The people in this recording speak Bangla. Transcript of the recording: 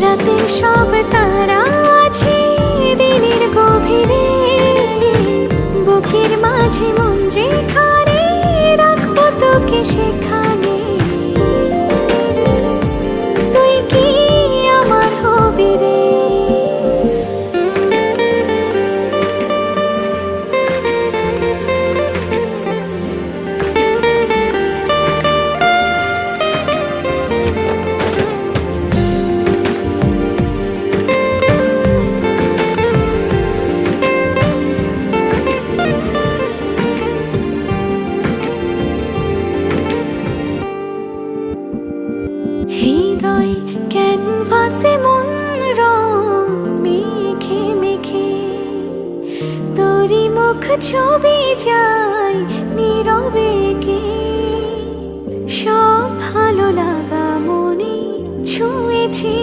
রাতের সব তারা আছে দিনের গভীরে, বুকের মাঝে মন যেখানে রাখবো তোকে সেখানে। তুই কি আমার হবি রে? হৃদয় ক্যানভাসে মন রং মেখে মেখে, তোরই মুখ ছবি যায় নীরবে কে। সব ভালো লাগা মনে ছুঁয়েছি